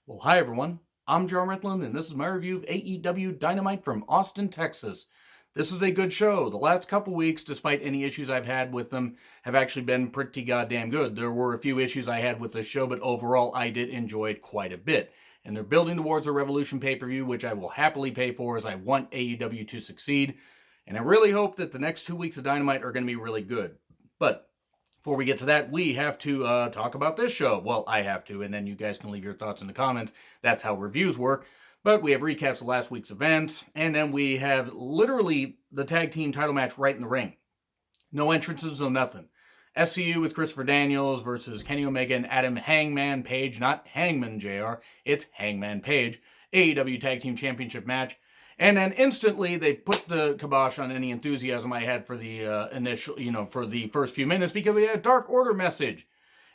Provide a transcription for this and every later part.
Well, hi everyone. I'm John Ritland, and this is my review of AEW Dynamite from Austin, Texas. This is a good show. The last couple weeks, despite any issues I've had with them, have actually been pretty goddamn good. There were a few issues I had with the show, but overall, I did enjoy it quite a bit. And they're building towards a Revolution pay-per-view, which I will happily pay for as I want AEW to succeed. And I really hope that the next 2 weeks of Dynamite are going to be really good. But before we get to that, we have to talk about this show. Well, I have to, and then you guys can leave your thoughts in the comments. That's how reviews work. But we have recaps of last week's events, and then we have literally the tag team title match right in the ring. No entrances, no nothing. SCU with Christopher Daniels versus Kenny Omega and Adam Hangman Page, not Hangman JR, it's Hangman Page. AEW Tag Team Championship match. And then instantly they put the kibosh on any enthusiasm I had for the for the first few minutes because we had a Dark Order message.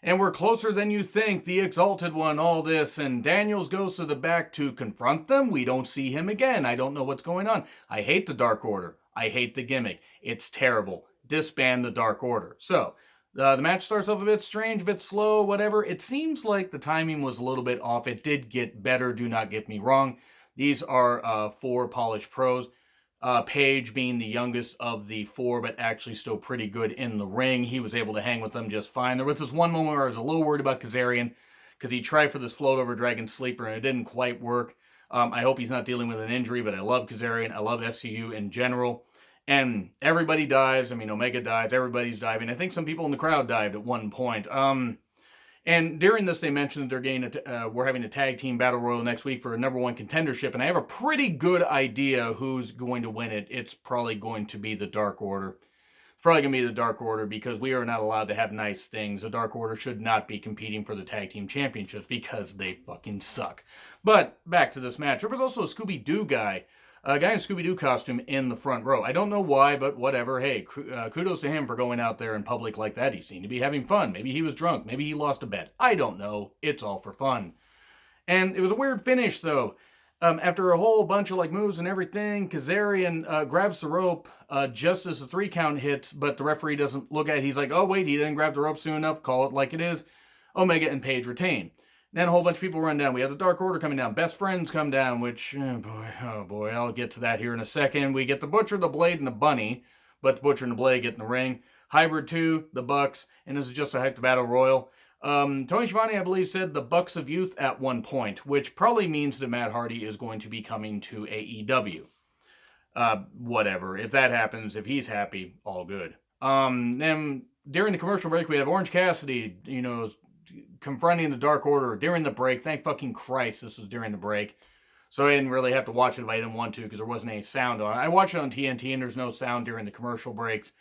And we're closer than you think, the Exalted One, all this. And Daniels goes to the back to confront them. We don't see him again. I don't know what's going on. I hate the Dark Order. I hate the gimmick. It's terrible. Disband the Dark Order. So, the match starts off a bit strange, a bit slow, whatever. It seems like the timing was a little bit off. It did get better, do not get me wrong. These are four polished pros. Page being the youngest of the four, but actually still pretty good in the ring. He was able to hang with them just fine. There was this one moment where I was a little worried about Kazarian because he tried for this float over Dragon Sleeper and it didn't quite work. I hope he's not dealing with an injury, but I love Kazarian. I love SCU in general. And everybody dives. I mean, Omega dives. Everybody's diving. I think some people in the crowd dived at one point. And during this, they mentioned that we're having a tag team battle royal next week for a number one contendership, and I have a pretty good idea who's going to win it. It's probably going to be the Dark Order. It's probably going to be the Dark Order because we are not allowed to have nice things. The Dark Order should not be competing for the tag team championships because they fucking suck. But back to this match. There was also a Scooby-Doo guy. A guy in a Scooby-Doo costume in the front row. I don't know why, but whatever. Hey, kudos to him for going out there in public like that. He seemed to be having fun. Maybe he was drunk. Maybe he lost a bet. I don't know. It's all for fun. And it was a weird finish, though. After a whole bunch of moves and everything, Kazarian grabs the rope just as the 3 count hits, but the referee doesn't look at it. He's like, oh, wait, he didn't grab the rope soon enough. Call it like it is. Omega and Page retain. Then a whole bunch of people run down. We have the Dark Order coming down. Best Friends come down, which, oh boy, I'll get to that here in a second. We get the Butcher, the Blade, and the Bunny, but the Butcher and the Blade get in the ring. Hybrid 2, the Bucks, and this is just a heck of battle royal. Tony Schiavone, I believe, said the Bucks of Youth at one point, which probably means that Matt Hardy is going to be coming to AEW. Whatever. If that happens, if he's happy, all good. Then during the commercial break, we have Orange Cassidy, confronting the Dark Order during the break. Thank fucking Christ this was during the break. So I didn't really have to watch it if I didn't want to because there wasn't any sound on it. I watched it on TNT and there's no sound during the commercial breaks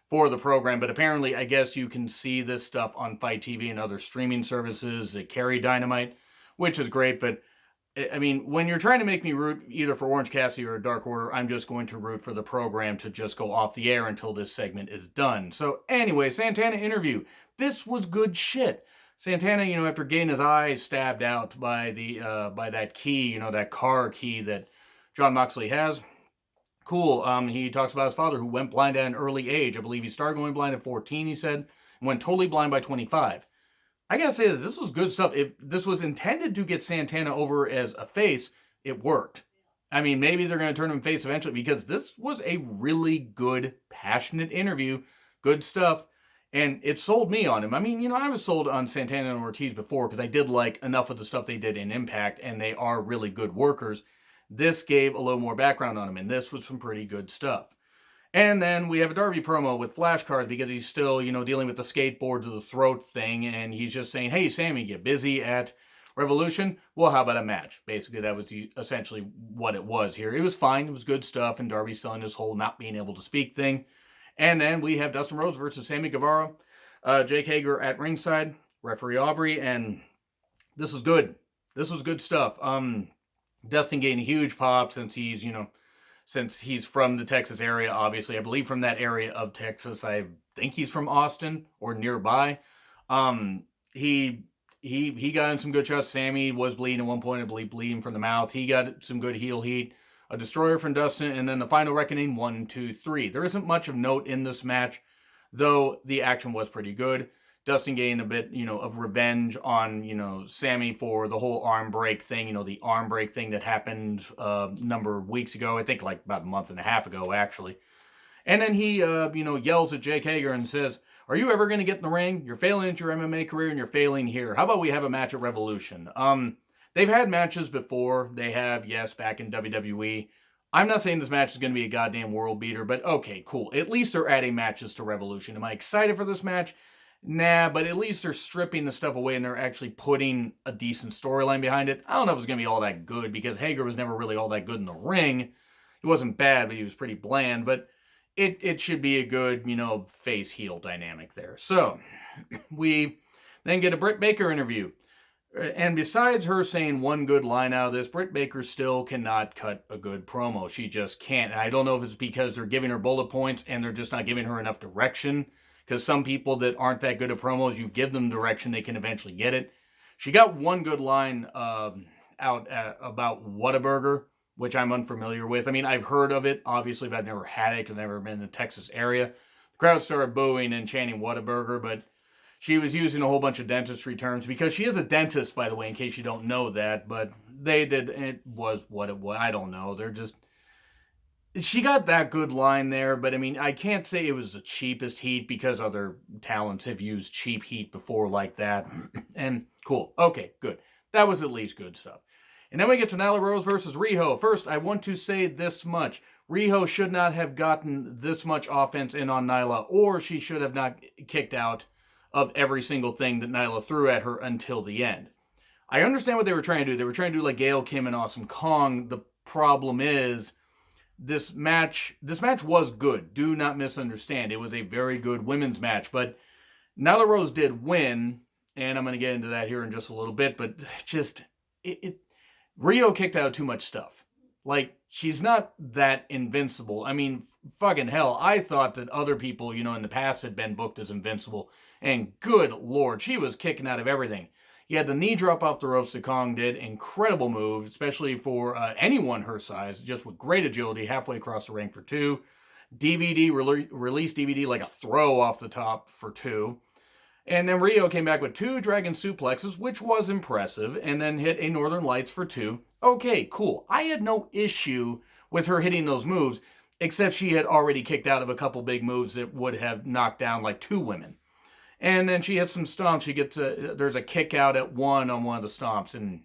for the program. But apparently, I guess you can see this stuff on Fight TV and other streaming services that carry Dynamite, which is great. But I mean, when you're trying to make me root either for Orange Cassidy or Dark Order, I'm just going to root for the program to just go off the air until this segment is done. So anyway, Santana Interview. This was good shit. Santana, after getting his eyes stabbed out by that key, that car key that John Moxley has. Cool. He talks about his father who went blind at an early age. I believe he started going blind at 14, he said, and went totally blind by 25. I gotta say this was good stuff. If this was intended to get Santana over as a face, it worked. I mean, maybe they're going to turn him face eventually because this was a really good, passionate interview. Good stuff. And it sold me on him. I mean, I was sold on Santana and Ortiz before because I did like enough of the stuff they did in Impact, and they are really good workers. This gave a little more background on him, and this was some pretty good stuff. And then we have a Darby promo with flashcards because he's still, dealing with the skateboard to the throat thing, and he's just saying, hey, Sammy, get busy at Revolution? Well, how about a match? Basically, that was essentially what it was here. It was fine. It was good stuff, and Darby selling his whole not being able to speak thing. And then we have Dustin Rhodes versus Sammy Guevara. Jake Hager at ringside, referee Aubrey, and this is good. This was good stuff. Dustin getting a huge pop since he's from the Texas area, obviously. I believe from that area of Texas. I think he's from Austin or nearby. He got in some good shots. Sammy was bleeding at one point, I believe, bleeding from the mouth. He got some good heel heat. A destroyer from Dustin, and then the final reckoning, 1, 2, 3. There isn't much of note in this match, though the action was pretty good. Dustin getting a bit, of revenge on, Sammy for the whole arm break thing, the arm break thing that happened a number of weeks ago. I think like about a month and a half ago, actually. And then he, yells at Jake Hager and says, "Are you ever going to get in the ring? You're failing at your MMA career and you're failing here. How about we have a match at Revolution?" They've had matches before. They have, yes, back in WWE. I'm not saying this match is going to be a goddamn world beater, but okay, cool. At least they're adding matches to Revolution. Am I excited for this match? Nah, but at least they're stripping the stuff away and they're actually putting a decent storyline behind it. I don't know if it's going to be all that good because Hager was never really all that good in the ring. He wasn't bad, but he was pretty bland. But it should be a good, face-heel dynamic there. So, we then get a Britt Baker interview. And besides her saying one good line out of this, Britt Baker still cannot cut a good promo. She just can't. I don't know if it's because they're giving her bullet points and they're just not giving her enough direction. Because some people that aren't that good at promos, you give them direction, they can eventually get it. She got one good line out about Whataburger, which I'm unfamiliar with. I mean, I've heard of it, obviously, but I've never had it because I've never been in the Texas area. The crowd started booing and chanting Whataburger, but she was using a whole bunch of dentistry terms because she is a dentist, by the way, in case you don't know that. But it was what it was. I don't know. She got that good line there, but I mean, I can't say it was the cheapest heat because other talents have used cheap heat before like that. And cool. Okay, good. That was at least good stuff. And then we get to Nyla Rose versus Riho. First, I want to say this much. Riho should not have gotten this much offense in on Nyla, or she should have not kicked out of every single thing that Nyla threw at her until the end. I understand what they were trying to do. They were trying to do like Gail Kim and Awesome Kong. The problem is, this match was good. Do not misunderstand. It was a very good women's match, but Nyla Rose did win, and I'm going to get into that here in just a little bit, but just, Riho kicked out too much stuff. Like, she's not that invincible. I mean, fucking hell, I thought that other people, in the past had been booked as invincible, and good lord, she was kicking out of everything. You had the knee drop off the ropes that Kong did. Incredible move, especially for anyone her size, just with great agility, halfway across the ring for 2. Release DVD like a throw off the top for 2. And then Riho came back with 2 dragon suplexes, which was impressive, and then hit a Northern Lights for 2. Okay, cool. I had no issue with her hitting those moves, except she had already kicked out of a couple big moves that would have knocked down like 2 women. And then she hits some stomps. She gets there's a kick out at 1 on one of the stomps, and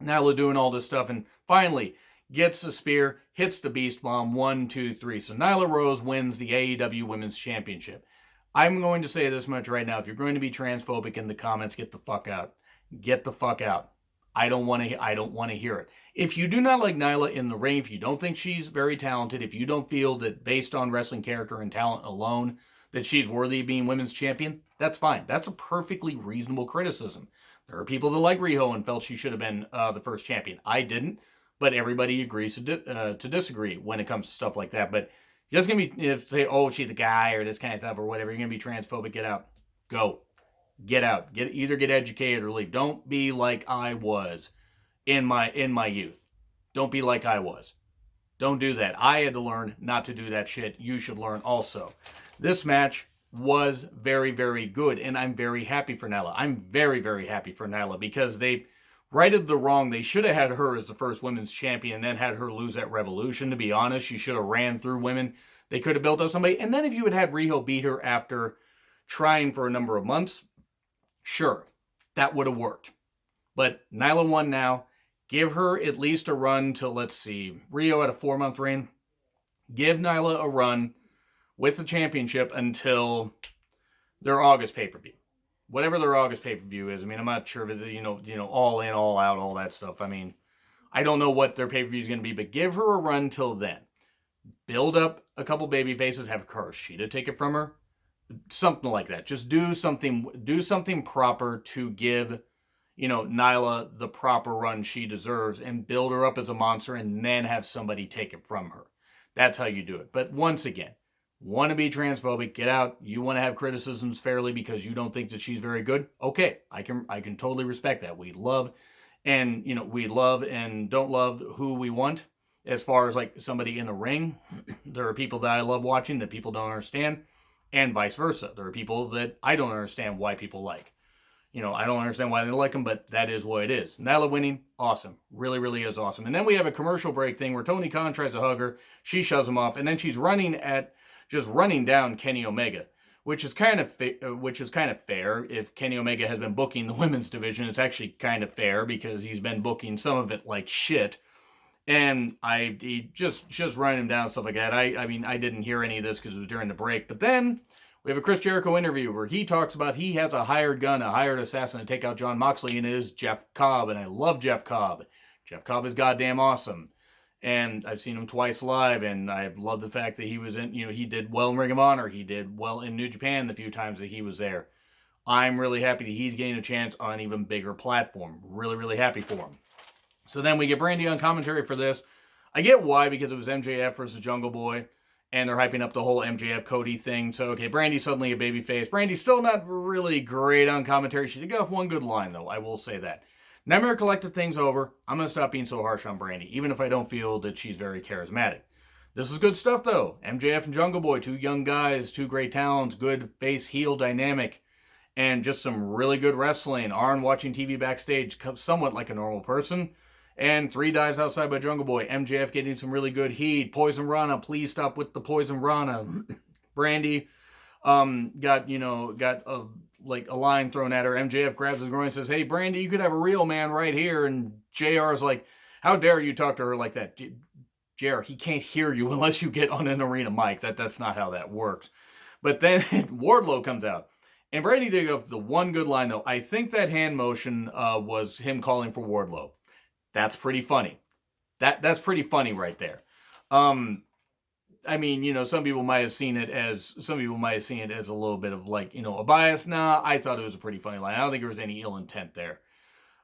Nyla doing all this stuff, and finally gets the spear, hits the beast bomb, 1, 2, 3. So Nyla Rose wins the AEW Women's Championship. I'm going to say this much right now. If you're going to be transphobic in the comments, get the fuck out. Get the fuck out. I don't want to hear it. If you do not like Nyla in the ring, if you don't think she's very talented, if you don't feel that based on wrestling character and talent alone that she's worthy of being women's champion, that's fine. That's a perfectly reasonable criticism. There are people that like Riho and felt she should have been the first champion. I didn't, but everybody agrees to disagree when it comes to stuff like that. But you're just going to be, say, oh, she's a guy or this kind of stuff or whatever, you're going to be transphobic, get out. Go. Get out. Either get educated or leave. Don't be like I was in my youth. Don't be like I was. Don't do that. I had to learn not to do that shit. You should learn also. This match was very, very good, and I'm very happy for Nyla. I'm very, very happy for Nyla because they righted the wrong. They should have had her as the first women's champion and then had her lose at Revolution, to be honest. She should have ran through women. They could have built up somebody. And then if you had Riho beat her after trying for a number of months, sure, that would have worked. But Nyla won now. Give her at least a run to, let's see, Riho had a 4-month reign. Give Nyla a run with the championship until their August pay-per-view. Whatever their August pay-per-view is. I mean, I'm not sure if it's, all in, all out, all that stuff. I mean, I don't know what their pay-per-view is going to be, but give her a run till then. Build up a couple baby faces, have Kuroshita take it from her. Something like that. Just do something proper to give, Nyla the proper run she deserves and build her up as a monster and then have somebody take it from her. That's how you do it. But once again, want to be transphobic, get out. You want to have criticisms fairly because you don't think that she's very good. Okay, I can totally respect that. We love and don't love who we want. As far as like somebody in the ring, there are people that I love watching that people don't understand. and vice versa. There are people that I don't understand why people like. I don't understand why they like them, but that is what it is. Nyla winning, awesome. Really, really is awesome. And then we have a commercial break thing where Tony Khan tries to hug her. She shoves him off, and then she's running down Kenny Omega, which is kind of fair. If Kenny Omega has been booking the women's division, it's actually kind of fair because he's been booking some of it like shit. And he just running him down, stuff like that. I mean, I didn't hear any of this because it was during the break. But then we have a Chris Jericho interview where he talks about he has a hired gun, a hired assassin to take out Jon Moxley, and it is Jeff Cobb. And I love Jeff Cobb. Jeff Cobb is goddamn awesome. And I've seen him twice live, and I love the fact that he was in, he did well in Ring of Honor. He did well in New Japan the few times that he was there. I'm really happy that he's getting a chance on an even bigger platform. Really, really happy for him. So then we get Brandi on commentary for this. I get why, because it was MJF versus Jungleboy. And they're hyping up the whole MJF Cody thing. So, okay, Brandi's suddenly a babyface. Brandi's still not really great on commentary. She did get off one good line, though. I will say that. Nightmare collected things over. I'm going to stop being so harsh on Brandi, even if I don't feel that she's very charismatic. This is good stuff, though. MJF and Jungleboy, two young guys, two great talents, good face-heel dynamic, and just some really good wrestling. Arn watching TV backstage, somewhat like a normal person. And 3 dives outside by Jungleboy. MJF getting some really good heat. Poison Rana, please stop with the Poison Rana. Brandi got a line thrown at her. MJF grabs his groin and says, "Hey, Brandi, you could have a real man right here." And JR is like, "How dare you talk to her like that?" JR, he can't hear you unless you get on an arena mic. That's not how that works. But then Wardlow comes out. And Brandi did go the one good line, though. I think that hand motion was him calling for Wardlow. That's pretty funny. That's pretty funny right there. I mean, some people might have seen it as a little bit of a bias. Nah, I thought it was a pretty funny line. I don't think there was any ill intent there.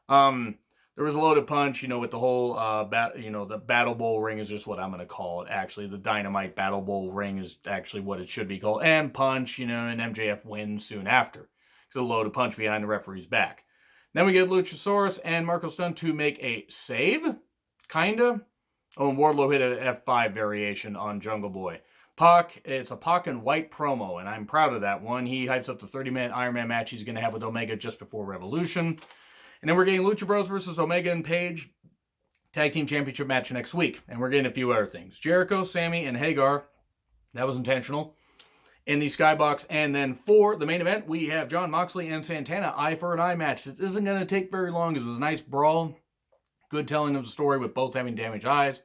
There was a loaded punch, with the whole the Battle Bowl ring is just what I'm going to call it. Actually, the Dynamite Battle Bowl ring is actually what it should be called. And punch, and MJF wins soon after. So a loaded punch behind the referee's back. Then we get Luchasaurus and Marco Stunt to make a save, kinda. Oh, and Wardlow hit an F5 variation on Jungleboy. Pac, it's a Pac and White promo, and I'm proud of that one. He hypes up the 30-minute Iron Man match he's going to have with Omega just before Revolution. And then we're getting Lucha Bros versus Omega and Page Tag Team Championship match next week. And we're getting a few other things. Jericho, Sammy, and Hagar. That was intentional. In the Skybox. And then for the main event, we have Jon Moxley and Santana, eye for an eye match. This isn't going to take very long. It was a nice brawl. Good telling of the story with both having damaged eyes.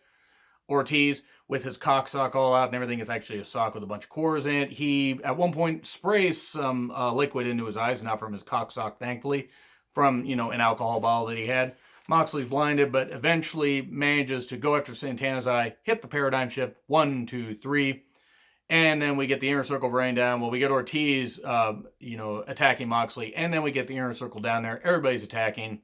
Ortiz, with his cock sock all out and everything, is actually a sock with a bunch of cores in it. He, at one point, sprays some liquid into his eyes, not from his cock sock, thankfully, from, an alcohol bottle that he had. Moxley's blinded, but eventually manages to go after Santana's eye, hit the paradigm shift, 1, 2, 3. And then we get the inner circle running down. Well, we get Ortiz, attacking Moxley. And then we get the inner circle down there. Everybody's attacking.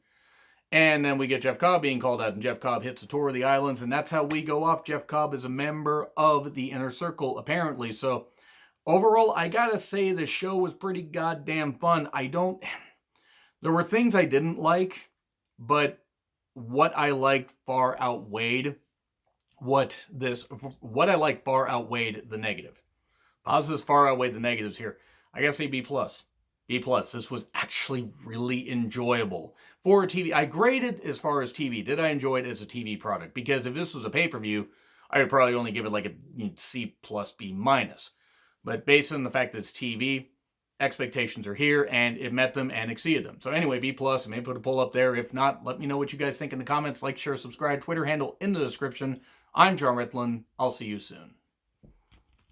And then we get Jeff Cobb being called out. And Jeff Cobb hits the Tour of the Islands. And that's how we go off. Jeff Cobb is a member of the inner circle, apparently. So, overall, I gotta say the show was pretty goddamn fun. There were things I didn't like. But what I liked far outweighed what I like far outweighed the negative. Positives far outweighed the negatives here. I gotta say B+. B+. This was actually really enjoyable. For a TV, I graded as far as TV. Did I enjoy it as a TV product? Because if this was a pay-per-view, I would probably only give it like a C+, B-. But based on the fact that it's TV, expectations are here, and it met them and exceeded them. So anyway, B+, I may put a poll up there. If not, let me know what you guys think in the comments. Like, share, subscribe, Twitter handle in the description. I'm John Ritlin. I'll see you soon.